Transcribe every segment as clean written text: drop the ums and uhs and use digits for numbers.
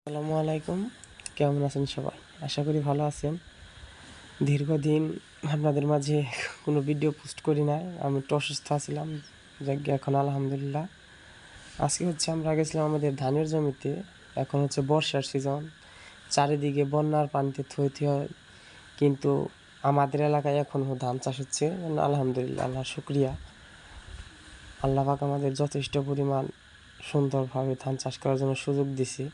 আসসালামু আলাইকুম। কেমন আছেন সবাই? আশা করি ভালো আছেন। দীর্ঘদিন আপনাদের মাঝে কোনো ভিডিও পোস্ট করি নাই। আমি একটু অসুস্থ ছিলাম। যাক এখন আলহামদুলিল্লাহ। আজকে আমরা গেছিলাম আমাদের ধানের জমিতে। এখন বর্ষার সিজন। চারিদিকে বন্যার পানিতে থই থই, কিন্তু আমাদের এলাকায় এখনও ধান চাষ হচ্ছে। আলহামদুলিল্লাহ, আল্লাহর শুকরিয়া। আল্লাহ পাক আমাদের যথেষ্ট পরিমাণ সুন্দরভাবে ধান চাষ করার জন্য সুযোগ দিছে।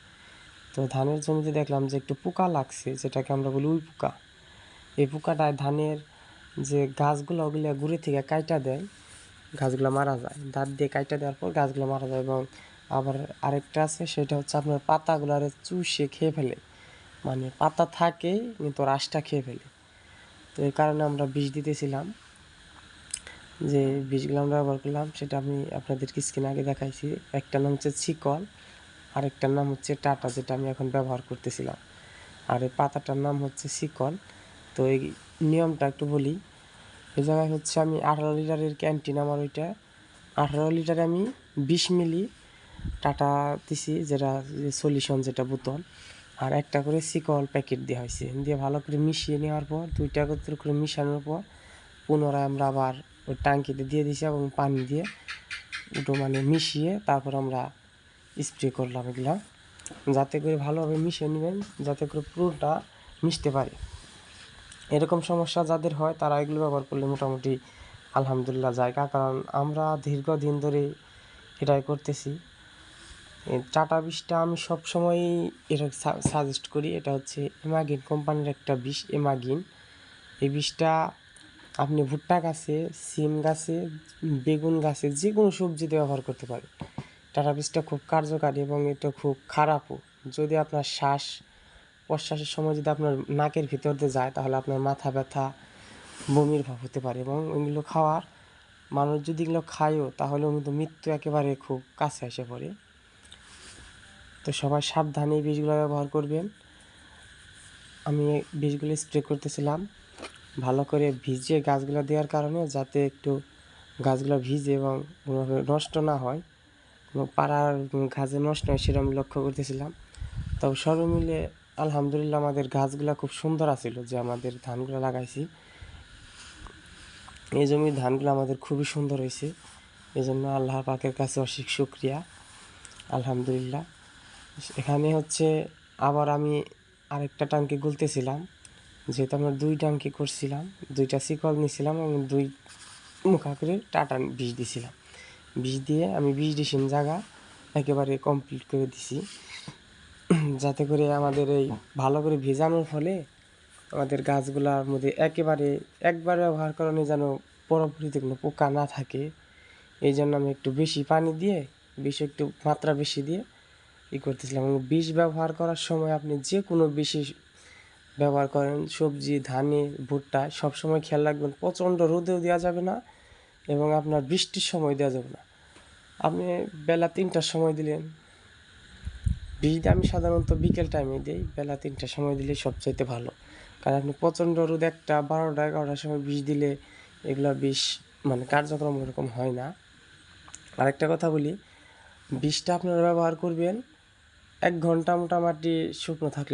তো ধানের জমিতে দেখলাম যে একটু পোকা লাগছে, যেটাকে আমরা বলি উই পোকা। এই পোকাটায় ধানের যে গাছগুলো ওগুলো গুঁড়ি থেকে কাইটা দেয়, গাছগুলো মারা যায়। দাঁত দিয়ে কাইটা দেওয়ার পর গাছগুলো মারা যায়। এবং আবার আরেকটা আছে, সেটা আপনার পাতাগুলো চুষে খেয়ে ফেলে। মানে পাতা থাকে কিন্তু রাশটা খেয়ে ফেলে। তো এই কারণে আমরা বিষ দিতেছিলাম। যে বিষগুলো আমরা ব্যবহার করলাম সেটা আমি আপনাদেরকে স্ক্রিনে আগে দেখাইছি। একটার নাম চিকল, আরেকটার নাম টাটা, যেটা আমি এখন ব্যবহার করতেছিলাম। আর এই পাতাটার নাম শিকল। তো এই নিয়মটা একটু বলি। এই জায়গায় আমি 18 লিটারের ক্যান্টিন, আমার ওইটা 18 লিটারে আমি 20 মিলি টাটা দিছি, যেটা সলিউশন, যেটা বোতল। আর একটা করে শিকল প্যাকেট দেওয়া হয়েছে, দিয়ে ভালো করে মিশিয়ে নেওয়ার পর 2টা একত্র করে মিশানোর পর পুনরায় আমরা আবার ওই ট্যাঙ্কিতে দিয়ে দিছি এবং পানি দিয়ে ওটা মিশিয়ে তারপর আমরা স্প্রে করলাম এগুলা, যাতে করে ভালোভাবে মিশিয়ে নেবেন, যাতে করে পুরোটা মিশতে পারে। এরকম সমস্যা যাদের হয় তারা এগুলো ব্যবহার করলে মোটামুটি আলহামদুলিল্লাহ জায়গা, কারণ আমরা দীর্ঘদিন ধরে এটাই করতেছি। টাটা বিষটা আমি সবসময়ই এটা সাজেস্ট করি। এটা এমাগিন কোম্পানির একটা বিষ, এমাগিন। এই বিষটা আপনি ভুট্টা গাছে, সিম গাছে, বেগুন গাছে, যে কোনো সবজিতে ব্যবহার করতে পারেন। টাটা বিষটা খুব কার্যকারী এবং এটা খুব খারাপও। যদি আপনার প্রশ্বাসের সময় যদি আপনার নাকের ভিতর দিয়ে যায়, তাহলে আপনার মাথা ব্যথা, বমির ভাব হতে পারে। এবং ওইগুলো খাওয়ার মানুষ যদি এগুলো খায়ও, তাহলেও কিন্তু মৃত্যু একেবারে খুব কাছে এসে পড়ে। তো সবাই সাবধানে এই বিষগুলো ব্যবহার করবেন। আমি বিষগুলো স্প্রে করতেছিলাম ভালো করে ভিজিয়ে গাছগুলো দেওয়ার কারণে, যাতে একটু গাছগুলো ভিজে এবং নষ্ট না হয়, কোনো পাড়ার গাছে নষ্ট হয় সেরকম লক্ষ্য করতেছিলাম। তবে সব মিলে আলহামদুলিল্লাহ আমাদের গাছগুলো খুব সুন্দর আছিল। যে আমাদের ধানগুলো লাগাইছি, এই জমির ধানগুলো আমাদের খুবই সুন্দর হয়েছে। এই জন্য আল্লাহ পাকের কাছে অশেষ শুকরিয়া, আলহামদুলিল্লাহ। এখানে আবার আমি আরেকটা ট্যাঙ্কি গুলতেছিলাম, যেহেতু আমরা 2 ট্যাঙ্কি করছিলাম। 2টা শিকল নিয়েছিলাম এবং 2 মুখা করে টাটা বিষ দিছিলাম। বিষ দিয়ে আমি 20 ডিসিম জায়গা একেবারে কমপ্লিট করে দিছি, যাতে করে আমাদের এই ভালো করে ভেজানোর ফলে আমাদের গাছগুলোর মধ্যে একেবারে একবার ব্যবহার করানো যেন পরবর্তীতে কোনো পোকা না থাকে। এই জন্য আমি একটু বেশি পানি দিয়ে, একটু মাত্রা বেশি দিয়ে করতেছিলাম। এবং বিষ ব্যবহার করার সময় আপনি যে কোনো বিষই ব্যবহার করেন, সবজি, ধানে, ভুট্টা, সবসময় খেয়াল রাখবেন প্রচণ্ড রোদেও দেওয়া যাবে না এবং আপনার বৃষ্টির সময় দেওয়া যাবে না। আপনি বেলা 3টার সময় দিলেন বীজটা, আমি সাধারণত বিকেল টাইমে দিই, বেলা 3টার সময় দিলে সবচাইতে ভালো। কারণ আপনি প্রচণ্ড রোদ 1টা, 12টা, 11টার সময় বিষ দিলে এগুলো বিষ কার্যক্রম ওরকম হয় না। আরেকটা কথা বলি, বিষটা আপনারা ব্যবহার করবেন 1 ঘন্টা মোটামুটি শুকনো থাকলে।